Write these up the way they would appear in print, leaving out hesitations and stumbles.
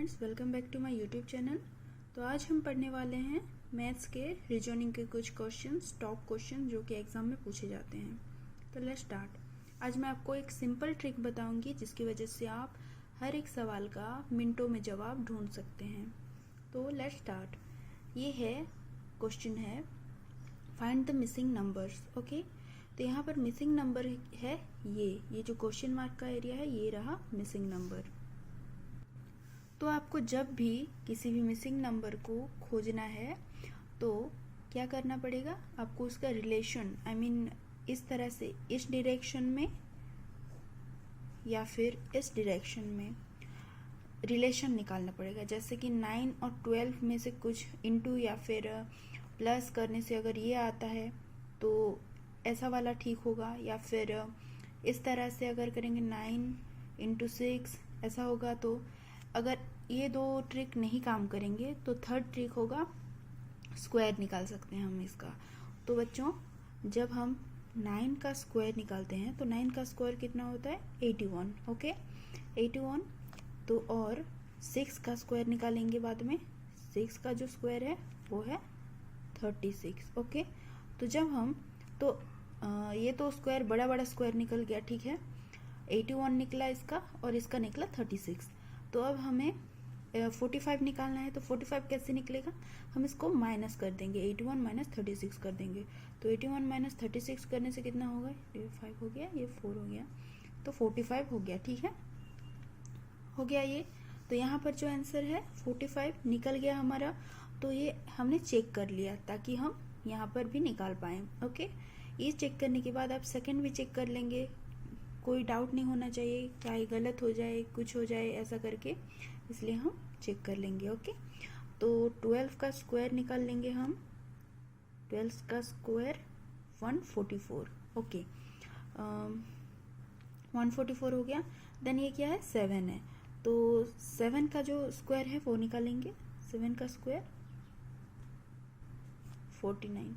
Friends, welcome back to my YouTube channel. तो आज हम पढ़ने वाले हैं मैथ्स के रीजनिंग के कुछ क्वेश्चंस, टॉप क्वेश्चन जो कि एग्जाम में पूछे जाते हैं। तो लेट्स स्टार्ट। आज मैं आपको एक सिंपल ट्रिक बताऊंगी जिसकी वजह से आप हर एक सवाल का मिनटों में जवाब ढूंढ सकते हैं। तो लेट्स स्टार्ट। ये है क्वेश्चन है find the missing numbers. Okay, तो यहाँ पर मिसिंग नंबर है ये जो क्वेश्चन मार्क का एरिया है ये रहा मिसिंग नंबर। तो आपको जब भी किसी भी मिसिंग नंबर को खोजना है तो क्या करना पड़ेगा, आपको उसका रिलेशन इस तरह से इस डायरेक्शन में या फिर इस डायरेक्शन में रिलेशन निकालना पड़ेगा। जैसे कि 9 और 12 में से कुछ इनटू या फिर प्लस करने से अगर ये आता है तो ऐसा वाला ठीक होगा, या फिर इस तरह से अगर करेंगे 9 × 6 ऐसा होगा। तो अगर ये दो ट्रिक नहीं काम करेंगे तो थर्ड ट्रिक होगा स्क्वायर निकाल सकते हैं हम इसका। तो बच्चों, जब हम 9 का स्क्वायर निकालते हैं तो 9 का स्क्वायर कितना होता है 81। ओके, 81। तो और 6 का स्क्वायर निकालेंगे बाद में। 6 का जो स्क्वायर है वो है 36। ओके, तो जब हम ये तो स्क्वायर बड़ा स्क्वायर निकल गया, ठीक है। 81 निकला इसका और इसका निकला 36। तो अब हमें 45 निकालना है। तो 45 कैसे निकलेगा, हम इसको माइनस कर देंगे, 81 - 36 कर देंगे। तो 81 - 36 करने से कितना होगा, ये 5 हो गया, ये 4 हो गया, तो 45 हो गया। ठीक है, हो गया ये। तो यहाँ पर जो आंसर है 45 निकल गया हमारा। तो ये हमने चेक कर लिया ताकि हम यहाँ पर भी निकाल पाए। ओके, ये चेक करने के बाद आप सेकंड भी चेक कर लेंगे, कोई डाउट नहीं होना चाहिए, चाहे गलत हो जाए कुछ हो जाए ऐसा करके, इसलिए हम चेक कर लेंगे। ओके, तो 12 का स्क्वायर निकाल लेंगे हम। 12 का स्क्वायर 144। ओके, 144 हो गया। देन ये क्या है 7 है, तो 7 का जो स्क्वायर है वो निकालेंगे। 7 का स्क्वायर 49।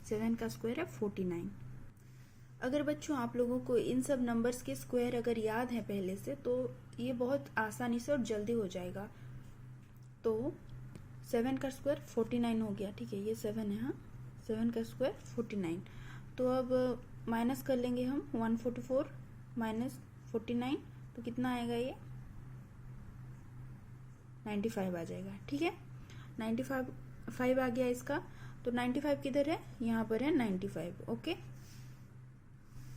7 का स्क्वायर है 49। अगर बच्चों आप लोगों को इन सब नंबर्स के स्क्वायर अगर याद है पहले से तो ये बहुत आसानी से और जल्दी हो जाएगा। तो 7 का स्क्वायर 49 हो गया, ठीक है, ये 7 है। हाँ, 7 का स्क्वायर 49। तो अब माइनस कर लेंगे हम, 144 - 49 तो कितना आएगा, ये 95 आ जाएगा। ठीक है, 95 आ गया इसका। तो 95 किधर है, यहाँ पर है 95। ओके,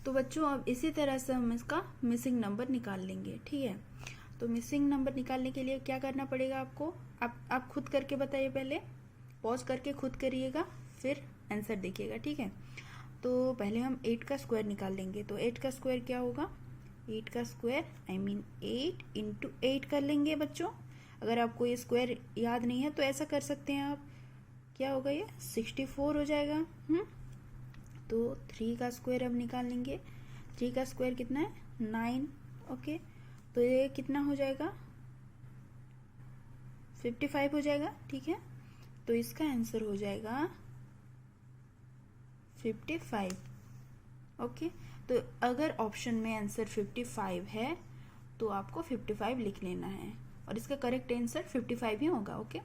तो बच्चों अब इसी तरह से हम इसका मिसिंग नंबर निकाल लेंगे। ठीक है, तो मिसिंग नंबर निकालने के लिए क्या करना पड़ेगा आपको, आप खुद करके बताइए, पहले पॉज करके खुद करिएगा फिर आंसर देखिएगा। ठीक है, तो पहले हम 8 का स्क्वायर निकाल लेंगे। तो 8 का स्क्वायर क्या होगा, 8 का स्क्वायर 8 × 8 कर लेंगे बच्चों। अगर आपको ये स्क्वायर याद नहीं है तो ऐसा कर सकते हैं आप, क्या होगा ये 64 हो जाएगा। तो 3 का स्क्वायर अब निकाल लेंगे। 3 का स्क्वायर कितना है 9। ओके, तो ये कितना हो जाएगा 55 हो जाएगा। ठीक है, तो इसका आंसर हो जाएगा 55। ओके, तो अगर ऑप्शन में आंसर 55 है तो आपको 55 लिख लेना है और इसका करेक्ट आंसर 55 ही होगा। ओके,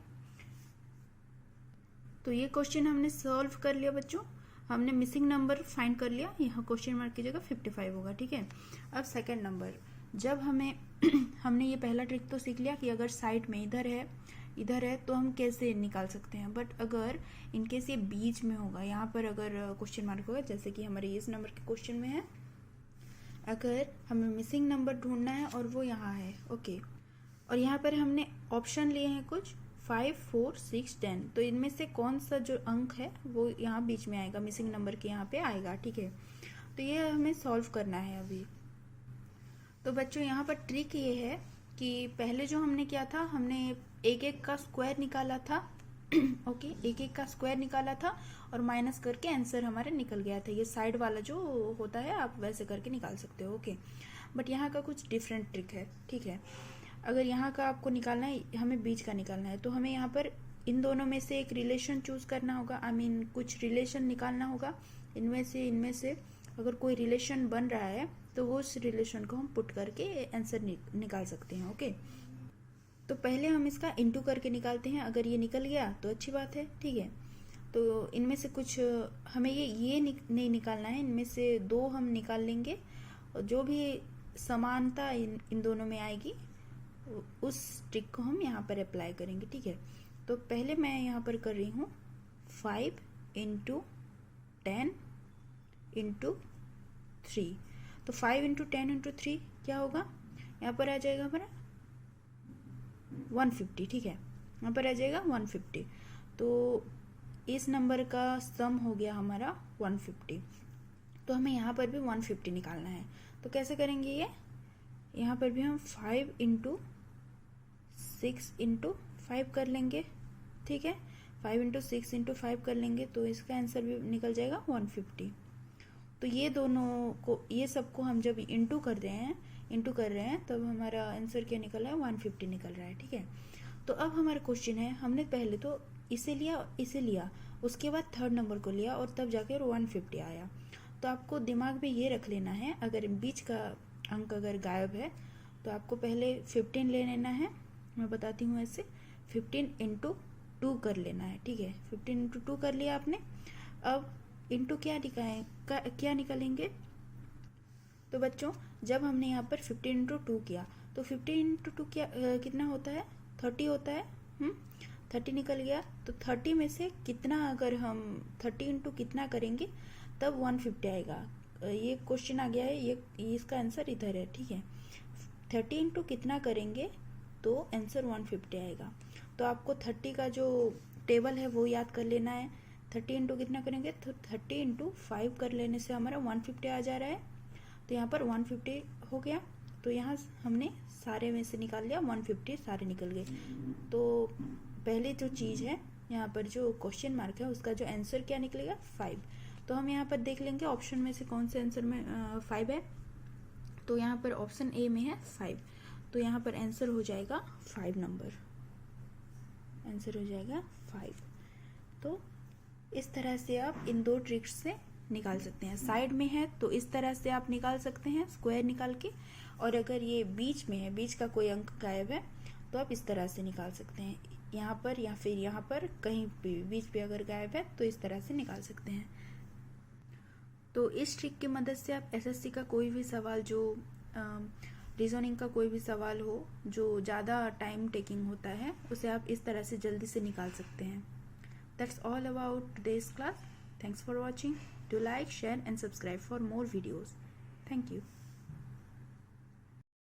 तो ये क्वेश्चन हमने सॉल्व कर लिया बच्चों, हमने मिसिंग नंबर फाइंड कर लिया। यहाँ क्वेश्चन मार्क की जगह 55 होगा। ठीक है, अब सेकंड नंबर, जब हमने ये पहला ट्रिक तो सीख लिया कि अगर साइड में इधर है तो हम कैसे निकाल सकते हैं। बट अगर इनकेस ये बीच में होगा, यहाँ पर अगर क्वेश्चन मार्क होगा, जैसे कि हमारे इस नंबर के क्वेश्चन में है, अगर हमें मिसिंग नंबर ढूंढना है और वो यहाँ है। ओके, और यहाँ पर हमने ऑप्शन लिए हैं कुछ 5, 4, 6, 10। तो इनमें से कौन सा जो अंक है वो यहाँ बीच में आएगा, मिसिंग नंबर के यहाँ पे आएगा। ठीक है, तो ये हमें सॉल्व करना है अभी। तो बच्चों यहाँ पर ट्रिक ये है कि पहले जो हमने किया था, हमने एक का स्क्वायर निकाला था। ओके, एक का स्क्वायर निकाला था और माइनस करके आंसर हमारे निकल गया था। ये साइड वाला जो होता है आप वैसे करके निकाल सकते हो। ओके, बट यहाँ का कुछ डिफरेंट ट्रिक है। ठीक है, अगर यहाँ का आपको निकालना है, हमें बीच का निकालना है, तो हमें यहाँ पर इन दोनों में से एक रिलेशन चूज करना होगा। कुछ रिलेशन निकालना होगा। इनमें से अगर कोई रिलेशन बन रहा है तो वो उस रिलेशन को हम पुट करके आंसर निकाल सकते हैं। ओके, तो पहले हम इसका इनटू करके निकालते हैं। अगर ये निकल गया तो अच्छी बात है, ठीक है। तो इनमें से कुछ हमें ये नहीं निकालना है, इनमें से दो हम निकाल लेंगे और जो भी समानता इन दोनों में आएगी उस ट्रिक को हम यहाँ पर अप्लाई करेंगे, ठीक है। तो पहले मैं यहाँ पर कर रही हूँ 5 × 10 × 3। तो 5 × 10 × 3 क्या होगा, यहाँ पर आ जाएगा हमारा 150, ठीक है। यहाँ पर आ जाएगा 150। तो इस नंबर का सम हो गया हमारा 150। तो हमें यहाँ पर भी 150 निकालना है। तो कैसे करेंगे ये, यहाँ पर भी हम 5 × 6 × 5 कर लेंगे, ठीक है। 5 × 6 × 5 कर लेंगे तो इसका आंसर भी निकल जाएगा 150। तो ये दोनों को, ये सबको हम जब इंटू कर रहे हैं तब हमारा आंसर क्या निकल रहा है, 150 निकल रहा है, ठीक है। तो अब हमारा क्वेश्चन है, हमने पहले तो इसे लिया, उसके बाद थर्ड नंबर को लिया और तब जाकर 150 आया। तो आपको दिमाग में ये रख लेना है, अगर बीच का अंक अगर गायब है तो आपको पहले 15 ले लेना है। मैं बताती हूँ ऐसे, 15 × 2 कर लेना है, ठीक है। 15 × 2 कर लिया आपने। अब इंटू क्या निकालेंगे। तो बच्चों जब हमने यहाँ पर 15 × 2 किया तो 15 × 2 कितना होता है, 30 होता है। 30 निकल गया। तो 30 में से कितना, अगर हम 30 × कितना करेंगे तब 150 आएगा। ये क्वेश्चन आ गया है, ये इसका आंसर इधर है, ठीक है। 30 × कितना करेंगे तो आंसर 150 आएगा। तो आपको 30 का जो टेबल है वो याद कर लेना है। 30 × कितना करेंगे तो 30 × 5 कर लेने से हमारा 150 आ जा रहा है। तो यहाँ पर 150 हो गया। तो यहाँ हमने सारे में से निकाल लिया, 150 सारे निकल गए। तो पहले जो चीज़ है, यहाँ पर जो क्वेश्चन मार्क है उसका जो आंसर क्या निकलेगा, 5। तो हम यहाँ पर देख लेंगे ऑप्शन में से कौन से आंसर में 5 है। तो यहाँ पर ऑप्शन ए में है 5। तो यहाँ पर आंसर हो जाएगा 5 नंबर, आंसर हो जाएगा 5। तो इस तरह से आप इन दो ट्रिक्स से निकाल सकते हैं। साइड में है तो इस तरह से आप निकाल सकते हैं स्क्वायर निकाल के, और अगर ये बीच में है, बीच का कोई अंक गायब है तो आप इस तरह से निकाल सकते हैं, यहाँ पर या फिर यहाँ पर कहीं भी बीच पे अगर गायब है तो इस तरह से निकाल सकते हैं। तो इस ट्रिक की मदद से आप एसएससी का कोई भी सवाल, जो रीजनिंग का कोई भी सवाल हो जो ज़्यादा टाइम टेकिंग होता है, उसे आप इस तरह से जल्दी से निकाल सकते हैं। That's all about today's class. Thanks for watching. Do like, share and subscribe for more videos. Thank you.